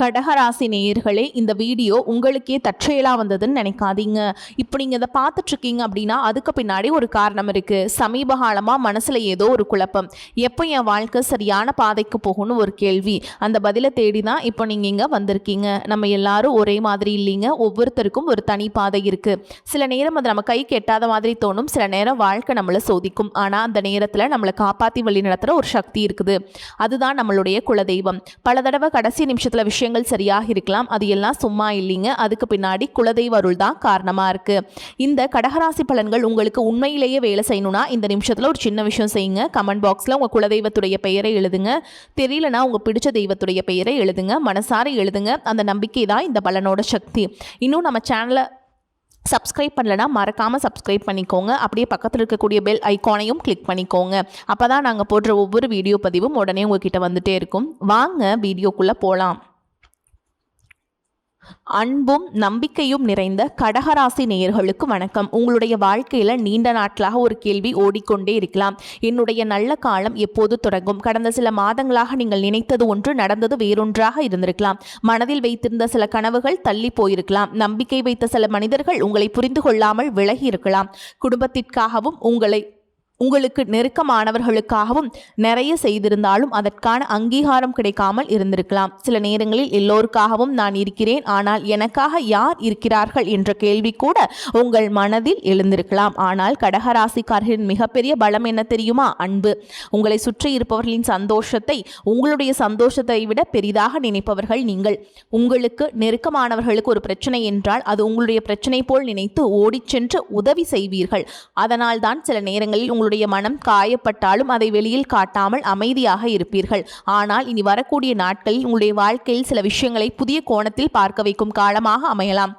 கடகராசி நேயர்களே, இந்த வீடியோ உங்களுக்கே தற்செயலாக வந்ததுன்னு நினைக்காதீங்க. இப்போ நீங்கள் இதை பார்த்துட்ருக்கீங்க அப்படின்னா அதுக்கு பின்னாடி ஒரு காரணம் இருக்குது. சமீப காலமாக மனசில் ஏதோ ஒரு குழப்பம், எப்போ என் வாழ்க்கை சரியான பாதைக்கு போகணும்னு ஒரு கேள்வி. அந்த பதிலை தேடி தான் இப்போ நீங்கள் இங்கே வந்திருக்கீங்க. நம்ம எல்லாரும் ஒரே மாதிரி இல்லைங்க, ஒவ்வொருத்தருக்கும் ஒரு தனி பாதை இருக்குது. சில நேரம் அது நம்ம கைக்கு எட்டாத மாதிரி தோணும், சில நேரம் வாழ்க்கை நம்மளை சோதிக்கும். ஆனால் அந்த நேரத்தில் நம்மளை காப்பாற்றி வழி நடத்துகிற ஒரு சக்தி இருக்குது, அதுதான் நம்மளுடைய குலதெய்வம். பல தடவை கடைசி நிமிஷத்தில் விஷயங்கள் சரியாக இருக்கலாம், அது எல்லாம் சும்மா இல்லைங்க, அதுக்கு பின்னாடி குலதெய்வ அருள் தான் காரணமா இருக்கு. இந்த கடகராசி பலன்கள் உங்களுக்கு உண்மையிலேயே வேலை செய்யணும்னா இந்த நிமிஷத்துல ஒரு சின்ன விஷயம் செய்யுங்க. கமெண்ட் பாக்ஸ்ல உங்க குலதெய்வத்துடைய பெயரை எழுதுங்க. தெரியலனா உங்க பிடிச்ச தெய்வத்துடைய பெயரை எழுதுங்க, மனசார எழுதுங்க. அந்த நம்பிக்கை தான் இந்த பலனோட சக்தி. இன்னும் நம்ம சேனலை சப்ஸ்கிரைப் பண்ணலனா மறக்காமல் சப்ஸ்கிரைப் பண்ணிக்கோங்க. அப்படியே பக்கத்தில் இருக்கக்கூடிய பெல் ஐக்கானையும் கிளிக் பண்ணிக்கோங்க. அப்போ தான் நாங்கள் போடுற ஒவ்வொரு வீடியோ பதிவும் உடனே உங்ககிட்ட வந்துட்டே இருக்கும். வாங்க வீடியோக்குள்ளே போகலாம். அன்பும் நம்பிக்கையும் நிறைந்த கடகராசி நேயர்களுக்கு வணக்கம். உங்களுடைய வாழ்க்கையில் நீண்ட நாட்களாக ஒரு கேள்வி ஓடிக்கொண்டே இருக்கலாம். என்னுடைய நல்ல காலம் எப்போது தொடங்கும்? கடந்த சில மாதங்களாக நீங்கள் நினைத்தது ஒன்று, நடந்தது வேறொன்றாக இருந்திருக்கலாம். மனதில் வைத்திருந்த சில கனவுகள் தள்ளி போயிருக்கலாம். நம்பிக்கை வைத்த சில மனிதர்கள் உங்களை புரிந்து கொள்ளாமல் விலகி இருக்கலாம். குடும்பத்திற்காகவும் உங்களுக்கு நெருக்கமானவர்களுக்காகவும் நிறைய செய்திருந்தாலும் அதற்கான அங்கீகாரம் கிடைக்காமல் இருந்திருக்கலாம். சில நேரங்களில் எல்லோருக்காகவும் நான் இருக்கிறேன், ஆனால் எனக்காக யார் இருக்கிறார்கள் என்ற கேள்வி கூட உங்கள் மனதில் எழுந்திருக்கலாம். ஆனால் கடகராசிக்காரர்களின் மிகப்பெரிய பலம் என்ன தெரியுமா? அன்பு. உங்களை சுற்றி இருப்பவர்களின் சந்தோஷத்தை உங்களுடைய சந்தோஷத்தை விட பெரிதாக நினைப்பவர்கள் நீங்கள். உங்களுக்கு நெருக்கமானவர்களுக்கு ஒரு பிரச்சனை என்றால் அது உங்களுடைய பிரச்சனை போல் நினைத்து ஓடிச் சென்று உதவி செய்வீர்கள். அதனால் தான் சில நேரங்களில் உங்களுடைய மனம் காயப்பட்டாலும் அதை வெளியில் காட்டாமல் அமைதியாக இருப்பீர்கள். ஆனால் இனி வரக்கூடிய நாட்களில் உங்களுடைய வாழ்க்கையில் சில விஷயங்களை புதிய கோணத்தில் பார்க்க வைக்கும் காலமாக அமையலாம்.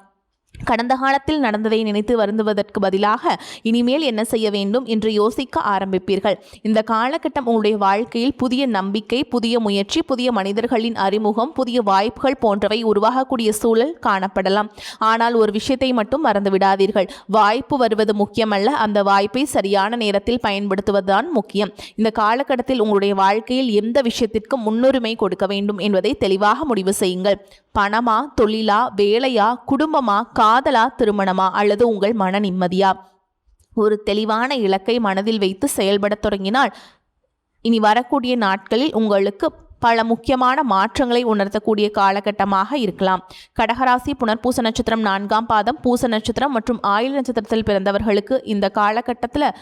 கடந்த காலத்தில் நடந்ததை நினைத்து வருந்துவதற்கு பதிலாக இனிமேல் என்ன செய்ய வேண்டும் என்று யோசிக்க ஆரம்பிப்பீர்கள். இந்த காலகட்டம் உங்களுடைய வாழ்க்கையில் புதிய நம்பிக்கை, புதிய முயற்சி, புதிய மனிதர்களின் அறிமுகம், புதிய வாய்ப்புகள் போன்றவை உருவாகக்கூடிய சூழல் காணப்படலாம். ஆனால் ஒரு விஷயத்தை மட்டும் மறந்து விடாதீர்கள். வாய்ப்பு வருவது முக்கியமல்ல, அந்த வாய்ப்பை சரியான நேரத்தில் பயன்படுத்துவதுதான் முக்கியம். இந்த காலகட்டத்தில் உங்களுடைய வாழ்க்கையில் எந்த விஷயத்திற்கும் முன்னுரிமை கொடுக்க வேண்டும் என்பதை தெளிவாக முடிவு செய்யுங்கள். பணமா, தொழிலா, வேலையா, குடும்பமா, காதலா, திருமணமா, அல்லது உங்கள் மன நிம்மதியா? ஒரு தெளிவான இலக்கை மனதில் வைத்து செயல்பட தொடங்கினால் இனி வரக்கூடிய நாட்களில் உங்களுக்கு பல முக்கியமான மாற்றங்களை உணர்த்தக்கூடிய காலகட்டமாக இருக்கலாம். கடகராசி புனர்பூச நட்சத்திரம் 4ஆம் பாதம், பூச நட்சத்திரம் மற்றும் ஆயில்ய நட்சத்திரத்தில் பிறந்தவர்களுக்கு இந்த காலகட்டத்தில்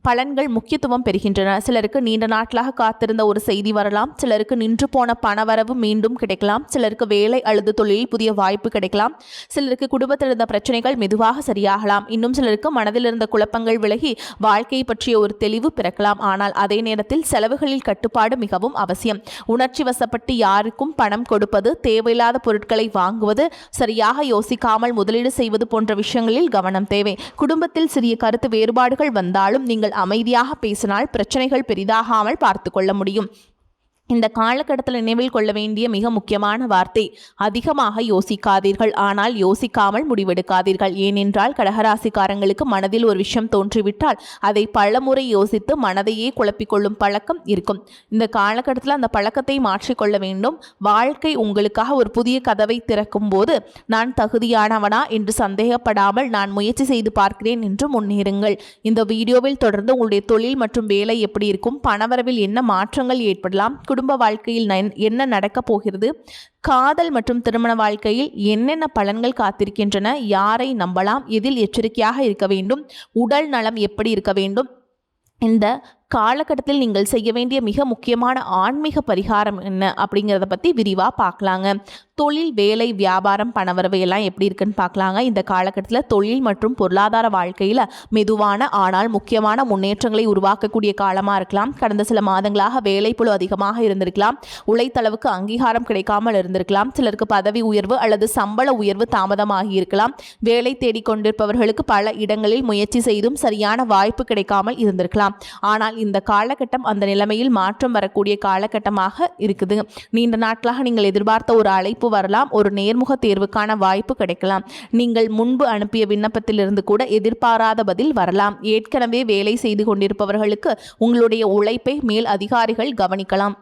பலன்கள் முக்கியத்துவம் பெறுகின்றன. சிலருக்கு நீண்ட நாட்களாக காத்திருந்த ஒரு செய்தி வரலாம். சிலருக்கு நின்று போன பணவரவு மீண்டும் கிடைக்கலாம். சிலருக்கு வேலை அல்லது தொழிலில் புதிய வாய்ப்பு கிடைக்கலாம். சிலருக்கு குடும்பத்தில் இருந்த பிரச்சனைகள் மெதுவாக சரியாகலாம். இன்னும் சிலருக்கு மனதில் இருந்த குழப்பங்கள் விலகி வாழ்க்கையை பற்றிய ஒரு தெளிவு பிறக்கலாம். ஆனால் அதே நேரத்தில் செலவுகளில் கட்டுப்பாடு மிகவும் அவசியம். உணர்ச்சி வசப்பட்டு யாருக்கும் பணம் கொடுப்பது, தேவையில்லாத பொருட்களை வாங்குவது, சரியாக யோசிக்காமல் முதலீடு செய்வது போன்ற விஷயங்களில் கவனம் தேவை. குடும்பத்தில் சிறிய கருத்து வேறுபாடுகள் வந்தாலும் நீங்கள் அமைதியாக பேசினால் பிரச்சனைகள் பெரிதாகாமல் பார்த்து கொள்ள முடியும். இந்த காலகட்டத்தில் நினைவில் கொள்ள வேண்டிய மிக முக்கியமான வார்த்தை, அதிகமாக யோசிக்காதீர்கள், ஆனால் யோசிக்காமல் முடிவெடுக்காதீர்கள். ஏனென்றால் கடகராசிக்காரங்களுக்கு மனதில் ஒரு விஷயம் தோன்றிவிட்டால் அதை பலமுறை யோசித்து மனதையே குழப்பிக்கொள்ளும் பழக்கம் இருக்கும். இந்த காலகட்டத்தில் அந்த பழக்கத்தை மாற்றிக்கொள்ள வேண்டும். வாழ்க்கை உங்களுக்காக ஒரு புதிய கதவை திறக்கும் போது நான் தகுதியானவனா என்று சந்தேகப்படாமல் நான் முயற்சி செய்து பார்க்கிறேன் என்று முன்னேறுங்கள். இந்த வீடியோவில் தொடர்ந்து உங்களுடைய தொழில் மற்றும் வேலை எப்படி இருக்கும், பணவரவில் என்ன மாற்றங்கள் ஏற்படலாம், குடும்ப வாழ்க்கையில் என்ன நடக்கப் போகிறது, காதல் மற்றும் திருமண வாழ்க்கையில் என்னென்ன பலன்கள் காத்திருக்கின்றன, யாரை நம்பலாம், எதில் எச்சரிக்கையாக இருக்க வேண்டும், உடல் நலம் எப்படி இருக்க வேண்டும், இந்த காலகட்டத்தில் நீங்கள் செய்ய வேண்டிய மிக முக்கியமான ஆன்மீக பரிகாரம் என்ன அப்படிங்கிறத பற்றி விரிவாக பார்க்கலாங்க. தொழில், வேலை, வியாபாரம், பணவரவு எல்லாம் எப்படி இருக்குன்னு பார்க்கலாங்க. இந்த காலகட்டத்தில் தொழில் மற்றும் பொருளாதார வாழ்க்கையில் மெதுவான ஆனால் முக்கியமான முன்னேற்றங்களை உருவாக்கக்கூடிய காலமாக இருக்கலாம். கடந்த சில மாதங்களாக வேலைப்பளு அதிகமாக இருந்திருக்கலாம். உழைத்தளவுக்கு அங்கீகாரம் கிடைக்காமல் இருந்திருக்கலாம். சிலருக்கு பதவி உயர்வு அல்லது சம்பள உயர்வு தாமதமாகி இருக்கலாம். வேலை தேடிக்கொண்டிருப்பவர்களுக்கு பல இடங்களில் முயற்சி செய்தும் சரியான வாய்ப்பு கிடைக்காமல் இருந்திருக்கலாம். ஆனால் இந்த காலகட்டம் அந்த நிலைமையில் மாற்றம் வரக்கூடிய காலகட்டமாக இருக்குது. நீண்ட நாட்களாக நீங்கள் எதிர்பார்த்த ஒரு அழைப்பு வரலாம். ஒரு நேர்முக தேர்வுக்கான வாய்ப்பு கிடைக்கலாம். நீங்கள் முன்பு அனுப்பிய விண்ணப்பத்திலிருந்து கூட எதிர்பாராத பதில் வரலாம். ஏற்கனவே வேலை செய்து கொண்டிருப்பவர்களுக்கு உங்களுடைய உழைப்பை மேல் அதிகாரிகள் கவனிக்கலாம்.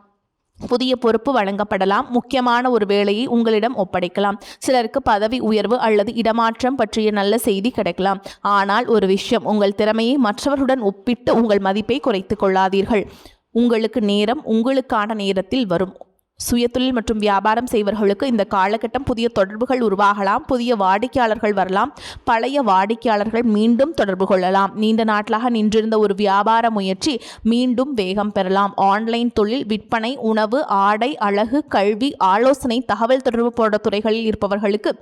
புதிய பொறுப்பு வழங்கப்படலாம். முக்கியமான ஒரு வேலையை உங்களிடம் ஒப்படைக்கலாம். சிலருக்கு பதவி உயர்வு அல்லது இடமாற்றம் பற்றிய நல்ல செய்தி கிடைக்கலாம். ஆனால் ஒரு விஷயம், உங்கள் திறமையை மற்றவர்களுடன் ஒப்பிட்டு உங்கள் மதிப்பை குறைத்து கொள்ளாதீர்கள். உங்களுக்கு நேரம் உங்களுக்கான நேரத்தில் வரும். சுயதொழில் மற்றும் வியாபாரம் செய்வர்களுக்கு இந்த காலகட்டம் புதிய தொடர்புகள் உருவாகலாம். புதிய வாடிக்கையாளர்கள் வரலாம். பழைய வாடிக்கையாளர்கள் மீண்டும் தொடர்பு கொள்ளலாம். நீண்ட நாட்களாக நின்றிருந்த ஒரு வியாபார முயற்சி மீண்டும் வேகம் பெறலாம். ஆன்லைன் தொழில், விற்பனை, உணவு, ஆடை, அழகு, கல்வி, ஆலோசனை, தகவல் தொடர்பு போன்ற துறைகளில் இருப்பவர்களுக்கு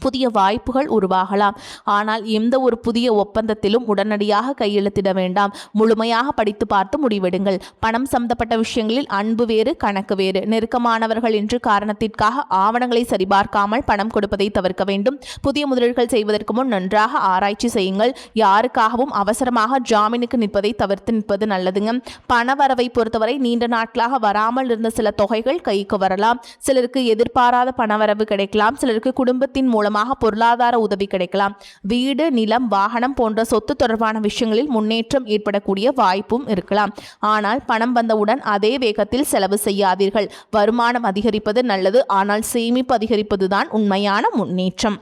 புதிய வாய்ப்புகள் உருவாகலாம். ஆனால் எந்த ஒரு புதிய ஒப்பந்தத்திலும் உடனடியாக கையெழுத்திட வேண்டாம். முழுமையாக படித்து பார்த்து முடிவெடுங்கள். பணம் சம்பந்தப்பட்ட விஷயங்களில் அன்பு வேறு, கணக்கு வேறு. நெருக்கமானவர்கள் என்று காரணத்திற்காக ஆவணங்களை சரிபார்க்காமல் பணம் கொடுப்பதை தவிர்க்க வேண்டும். புதிய முதலீடுகள் செய்வதற்கு முன் நன்றாக ஆராய்ச்சி செய்யுங்கள். யாருக்காகவும் அவசரமாக ஜாமீனுக்கு நிற்பதை தவிர்த்து நிற்பது நல்லதுங்க. பண வரவை பொறுத்தவரை நீண்ட நாட்களாக வராமல் இருந்த சில தொகைகள் கைக்கு வரலாம். சிலருக்கு எதிர்பாராத பணவரவு கிடைக்கலாம். சிலருக்கு குடும்பத்தின் மூலமாக பொருளாதார உதவி கிடைக்கலாம். வீடு, நிலம், வாகனம் போன்ற சொத்து தொடர்பான விஷயங்களில் முன்னேற்றம் ஏற்படக்கூடிய வாய்ப்பும் இருக்கலாம். ஆனால் பணம் வந்தவுடன் அதே வேகத்தில் செலவு செய்யாதீர்கள். வருமானம் அதிகரிப்பது நல்லது, ஆனால் சேமிப்பு அதிகரிப்பதுதான் உண்மையான முன்னேற்றம்.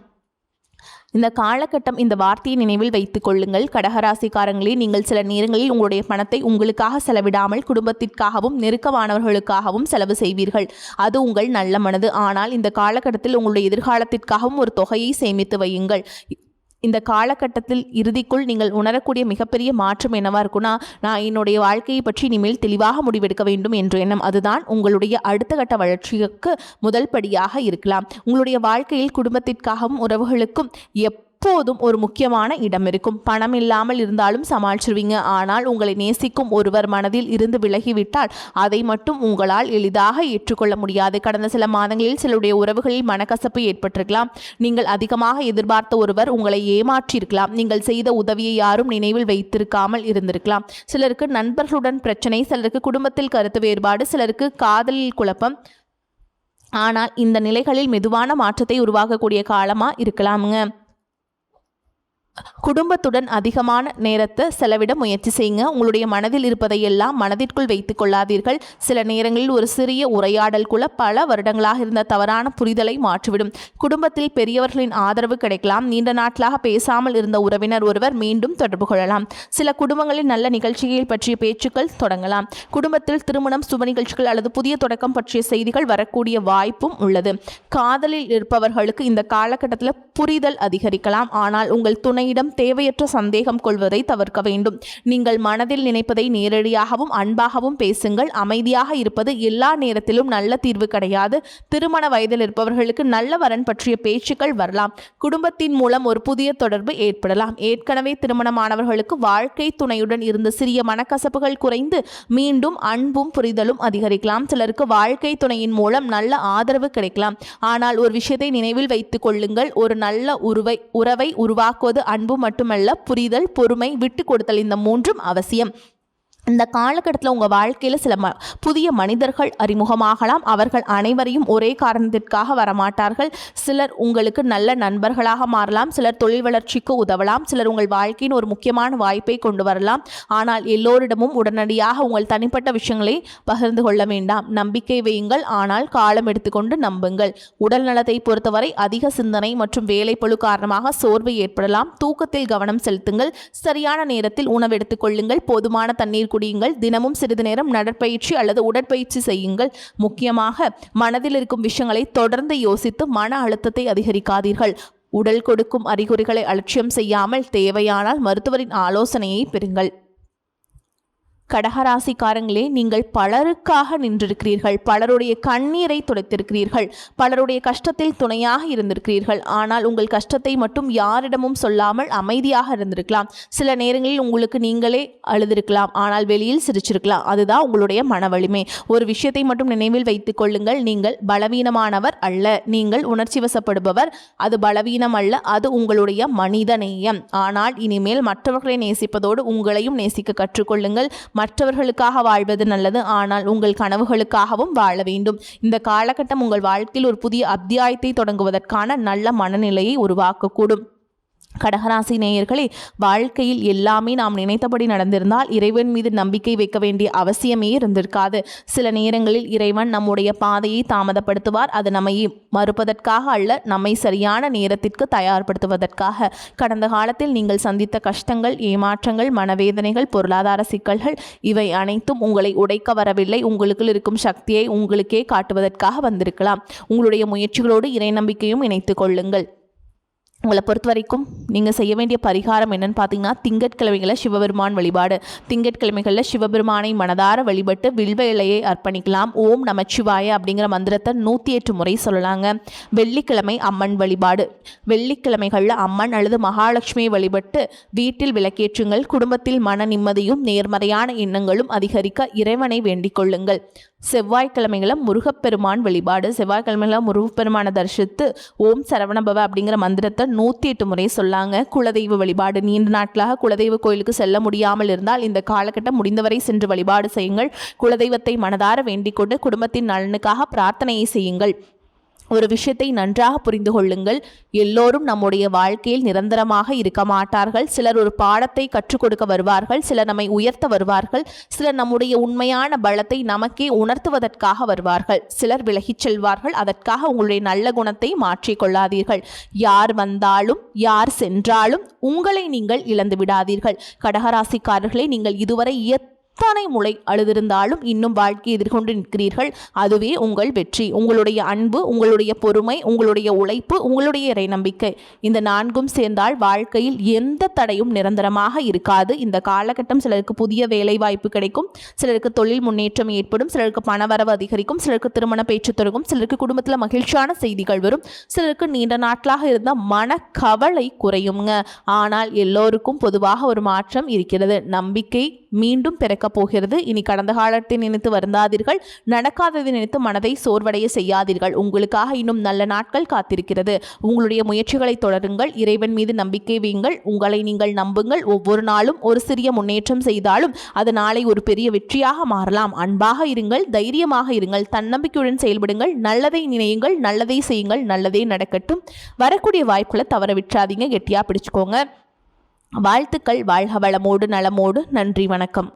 இந்த காலகட்டம், இந்த வார்த்தையை நினைவில் வைத்துக் கொள்ளுங்கள். கடகராசிக்காரங்களே, நீங்கள் சில நேரங்களில் உங்களுடைய பணத்தை உங்களுக்காக செலவிடாமல் குடும்பத்திற்காகவும் நெருக்கமானவர்களுக்காகவும் செலவு செய்வீர்கள். அது உங்கள் நல்ல மனது. ஆனால் இந்த காலகட்டத்தில் உங்களுடைய எதிர்காலத்திற்காகவும் ஒரு தொகையை சேமித்து வையுங்கள். இந்த காலகட்டத்தில் இறுதிக்குள் நீங்கள் உணரக்கூடிய மிகப்பெரிய மாற்றம் என்னவா இருக்குன்னா, நான் என்னுடைய வாழ்க்கையை பற்றி இனிமேல் தெளிவாக முடிவெடுக்க வேண்டும் என்ற எண்ணம். அதுதான் உங்களுடைய அடுத்த கட்ட வளர்ச்சிக்கு முதல் படியாக இருக்கலாம். உங்களுடைய வாழ்க்கையில் குடும்பத்திற்காகவும் உறவுகளுக்கும் எப்போதும் ஒரு முக்கியமான இடம் இருக்கும். பணம் இல்லாமல் இருந்தாலும் சமாளிச்சிருவீங்க. ஆனால் உங்களை நேசிக்கும் ஒருவர் மனதில் இருந்து விலகிவிட்டால் அதை மட்டும் உங்களால் எளிதாக ஏற்றுக்கொள்ள முடியாது. கடந்த சில மாதங்களில் சிலருடைய உறவுகளில் மனக்கசப்பு ஏற்பட்டிருக்கலாம். நீங்கள் அதிகமாக எதிர்பார்த்த ஒருவர் உங்களை ஏமாற்றியிருக்கலாம். நீங்கள் செய்த உதவியை யாரும் நினைவில் வைத்திருக்காமல் இருந்திருக்கலாம். சிலருக்கு நண்பர்களுடன் பிரச்சனை, சிலருக்கு குடும்பத்தில் கருத்து வேறுபாடு, சிலருக்கு காதலில் குழப்பம். ஆனால் இந்த நிலைகளில் மெதுவான மாற்றத்தை உருவாக்கக்கூடிய காலமாக இருக்கலாமுங்க. குடும்பத்துடன் அதிகமான நேரத்தை செலவிட முயற்சி செய்யுங்க. உங்களுடைய மனதில் இருப்பதையெல்லாம் மனதிற்குள் வைத்துக் கொள்ளாதீர்கள். சில நேரங்களில் ஒரு சிறிய உரையாடல் கூட பல வருடங்களாக இருந்த தவறான புரிதலை மாற்றிவிடும். குடும்பத்தில் பெரியவர்களின் ஆதரவு கிடைக்கலாம். நீண்ட நாட்களாக பேசாமல் இருந்த உறவினர் ஒருவர் மீண்டும் தொடர்பு கொள்ளலாம். சில குடும்பங்களில் நல்ல நிகழ்ச்சிகள் பற்றிய பேச்சுக்கள் தொடங்கலாம். குடும்பத்தில் திருமணம், சுப நிகழ்ச்சிகள் அல்லது புதிய தொடக்கம் பற்றிய செய்திகள் வரக்கூடிய வாய்ப்பும் உள்ளது. காதலில் இருப்பவர்களுக்கு இந்த காலகட்டத்தில் புரிதல் அதிகரிக்கலாம். ஆனால் உங்கள் துணையிடம் தேவையற்ற சந்தேகம் கொள்வதை தவிர்க்க வேண்டும். நீங்கள் மனதில் நினைப்பதை நேரடியாகவும் அன்பாகவும் பேசுங்கள். அமைதியாக இருப்பது எல்லா நேரத்திலும் நல்ல தீர்வு கிடையாது. திருமண வயதில் இருப்பவர்களுக்கு நல்ல வரன் பற்றிய பேச்சுக்கள் வரலாம். குடும்பத்தின் மூலம் ஒரு புதிய தொடர்பு ஏற்படலாம். ஏற்கனவே திருமணமானவர்களுக்கு வாழ்க்கை துணையுடன் இருந்த சிறிய மனக்கசப்புகள் குறைந்து மீண்டும் அன்பும் புரிதலும் அதிகரிக்கலாம். சிலருக்கு வாழ்க்கை துணையின் மூலம் நல்ல ஆதரவு கிடைக்கலாம். ஆனால் ஒரு விஷயத்தை நினைவில் வைத்துக் கொள்ளுங்கள். ஒரு நல்ல உறவை உருவாக்குவது அன்பு மட்டுமல்ல, புரிதல், பொறுமை, விட்டு கொடுத்தல், இந்த மூன்றும் அவசியம். இந்த காலகட்டத்தில் உங்கள் வாழ்க்கையில் சில புதிய மனிதர்கள் அறிமுகமாகலாம். அவர்கள் அனைவரையும் ஒரே காரணத்திற்காக வரமாட்டார்கள். சிலர் உங்களுக்கு நல்ல நண்பர்களாக மாறலாம். சிலர் தொழில் வளர்ச்சிக்கு உதவலாம். சிலர் உங்கள் வாழ்க்கையின் ஒரு முக்கியமான வாய்ப்பை கொண்டு வரலாம். ஆனால் எல்லோரிடமும் உடனடியாக உங்கள் தனிப்பட்ட விஷயங்களை பகிர்ந்து கொள்ள வேண்டாம். நம்பிக்கை வையுங்கள், ஆனால் காலம் எடுத்துக்கொண்டு நம்புங்கள். உடல் நலத்தை பொறுத்தவரை அதிக சிந்தனை மற்றும் வேலைப்பளு காரணமாக சோர்வு ஏற்படலாம். தூக்கத்தில் கவனம் செலுத்துங்கள். சரியான நேரத்தில் உணவு எடுத்துக்கொள்ளுங்கள். போதுமான தண்ணீர் குடியுங்கள். தினமும் சிறிது நேரம் நடற்பயிற்சி அல்லது உடற்பயிற்சி செய்யுங்கள். முக்கியமாக மனதில் இருக்கும் விஷயங்களை தொடர்ந்து யோசித்து மன அழுத்தத்தை அதிகரிக்காதீர்கள். உடல் கொடுக்கும் அறிகுறிகளை அலட்சியம் செய்யாமல் தேவையானால் மருத்துவரின் ஆலோசனையை பெறுங்கள். கடகராசிக்காரங்களே, நீங்கள் பலருக்காக நின்றிருக்கிறீர்கள். பலருடைய கண்ணீரை துடைத்திருக்கிறீர்கள். பலருடைய கஷ்டத்தில் துணையாக இருந்திருக்கிறீர்கள். ஆனால் உங்கள் கஷ்டத்தை மட்டும் யாரிடமும் சொல்லாமல் அமைதியாக இருந்திருக்கலாம். சில நேரங்களில் உங்களுக்கு நீங்களே அழுதிருக்கலாம். ஆனால் வெளியில் சிரிச்சிருக்கலாம். அதுதான் உங்களுடைய மன வலிமை. ஒரு விஷயத்தை மட்டும் நினைவில் வைத்துக் கொள்ளுங்கள். நீங்கள் பலவீனமானவர் அல்ல. நீங்கள் உணர்ச்சி வசப்படுபவர். அது பலவீனம் அல்ல, அது உங்களுடைய மனித நேயம். ஆனால் இனிமேல் மற்றவர்களை நேசிப்பதோடு உங்களையும் நேசிக்க கற்றுக்கொள்ளுங்கள். மற்றவர்களுக்காக வாழ்வது நல்லது, ஆனால் உங்கள் கனவுகளுக்காகவும் வாழ வேண்டும். இந்த காலகட்டம் உங்கள் வாழ்க்கையில் ஒரு புதிய அத்தியாயத்தை தொடங்குவதற்கான நல்ல மனநிலையை உருவாக்கக்கூடும். கடகராசி நேயர்களே, வாழ்க்கையில் எல்லாமே நாம் நினைத்தபடி நடந்திருந்தால் இறைவன் மீது நம்பிக்கை வைக்க வேண்டிய அவசியமே இருந்திருக்காது. சில நேரங்களில் இறைவன் நம்முடைய பாதையை தாமதப்படுத்துவார். அது நம்மை மறுப்பதற்காக அல்ல, நம்மை சரியான நேரத்திற்கு தயார்படுத்துவதற்காக. கடந்த காலத்தில் நீங்கள் சந்தித்த கஷ்டங்கள், ஏமாற்றங்கள், மனவேதனைகள், பொருளாதார சிக்கல்கள் இவை அனைத்தும் உங்களை உடைக்க வரவில்லை. உங்களுக்குள் இருக்கும் சக்தியை உங்களுக்கே காட்டுவதற்காக வந்திருக்கலாம். உங்களுடைய முயற்சிகளோடு இறை நம்பிக்கையும் இணைத்து கொள்ளுங்கள். உங்களை பொறுத்த வரைக்கும் நீங்கள் செய்ய வேண்டிய பரிகாரம் என்னன்னு பார்த்தீங்கன்னா, திங்கட்கிழமைகளில் சிவபெருமான் வழிபாடு. திங்கட்கிழமைகளில் சிவபெருமானை மனதார வழிபட்டு வில்வ இலையை அர்ப்பணிக்கலாம். ஓம் நமச்சிவாய அப்படிங்கிற மந்திரத்தை 108 முறை சொல்லலாங்க. வெள்ளிக்கிழமை அம்மன் வழிபாடு. வெள்ளிக்கிழமைகளில் அம்மன் அல்லது மகாலட்சுமியை வழிபட்டு வீட்டில் விளக்கேற்றுங்கள். குடும்பத்தில் மன நிம்மதியும் நேர்மறையான எண்ணங்களும் அதிகரிக்க இறைவனை வேண்டிக் கொள்ளுங்கள். செவ்வாய்க்கிழமைகளில் முருகப்பெருமான் வழிபாடு. செவ்வாய்க்கிழமைகளில் முருகப்பெருமானை தரிசித்து ஓம் சரவணபவ அப்படிங்கிற மந்திரத்தை 108 முறை சொல்லாங்க. குலதெய்வ வழிபாடு. நீண்ட நாட்களாக குலதெய்வ கோயிலுக்கு செல்ல முடியாமல் இருந்தால் இந்த காலகட்டம் முடிந்தவரை சென்று வழிபாடு செய்யுங்கள். குலதெய்வத்தை மனதார வேண்டிக் கொண்டு குடும்பத்தின் நலனுக்காக பிரார்த்தனையை செய்யுங்கள். ஒரு விஷயத்தை நன்றாக புரிந்து கொள்ளுங்கள். எல்லோரும் நம்முடைய வாழ்க்கையில் நிரந்தரமாக இருக்க மாட்டார்கள். சிலர் ஒரு பாடத்தை கற்றுக் கொடுக்க வருவார்கள், சிலர் நம்மை உயர்த்த வருவார்கள், சிலர் நம்முடைய உண்மையான பலத்தை நமக்கே உணர்த்துவதற்காக வருவார்கள், சிலர் விலகிச் செல்வார்கள். அதற்காக உங்களுடைய நல்ல குணத்தை மாற்றிக்கொள்ளாதீர்கள். யார் வந்தாலும் யார் சென்றாலும் உங்களை நீங்கள் இழந்து விடாதீர்கள். கடகராசிக்காரர்களை, நீங்கள் இதுவரை எத்தனை முறை அழுதிருந்தாலும் இன்னும் வாழ்க்கையை எதிர்கொண்டு நிற்கிறீர்கள். அதுவே உங்கள் வெற்றி. உங்களுடைய அன்பு, உங்களுடைய பொறுமை, உங்களுடைய உழைப்பு, உங்களுடைய இறை நம்பிக்கை, இந்த 4ம் சேர்ந்தால் வாழ்க்கையில் எந்த தடையும் நிரந்தரமாக இருக்காது. இந்த காலகட்டம் சிலருக்கு புதிய வேலை வாய்ப்பு கிடைக்கும், சிலருக்கு தொழில் முன்னேற்றம் ஏற்படும், சிலருக்கு பணவரவு அதிகரிக்கும், சிலருக்கு திருமண பேச்சு தொடங்கும், சிலருக்கு குடும்பத்தில் மகிழ்ச்சியான செய்திகள் வரும், சிலருக்கு நீண்ட நாட்களாக இருந்த மனக்கவலை குறையுங்க. ஆனால் எல்லோருக்கும் பொதுவாக ஒரு மாற்றம் இருக்கிறது. நம்பிக்கை மீண்டும் பிறக்கப் போகிறது. இனி கடந்த காலத்தை நினைத்து வருந்தாதீர்கள். நடக்காததை நினைத்து மனதை சோர்வடைய செய்யாதீர்கள். உங்களுக்காக இன்னும் நல்ல நாட்கள் காத்திருக்கிறது. உங்களுடைய முயற்சிகளை தொடருங்கள். இறைவன் மீது நம்பிக்கை வையுங்கள். உங்களை நீங்கள் நம்புங்கள். ஒவ்வொரு நாளும் ஒரு சிறிய முன்னேற்றம் செய்தாலும் அது நாளை ஒரு பெரிய வெற்றியாக மாறலாம். அன்பாக இருங்கள், தைரியமாக இருங்கள், தன்னம்பிக்கையுடன் செயல்படுங்கள். நல்லதை நினையுங்கள், நல்லதை செய்யுங்கள், நல்லதே நடக்கட்டும். வரக்கூடிய வாய்ப்புகளை தவற விட்டுறாதீங்க. கெட்டியா பிடிச்சுக்கோங்க. வாழ்த்துக்கள். வாழ்க வளமோடு நலமோடு. நன்றி, வணக்கம்.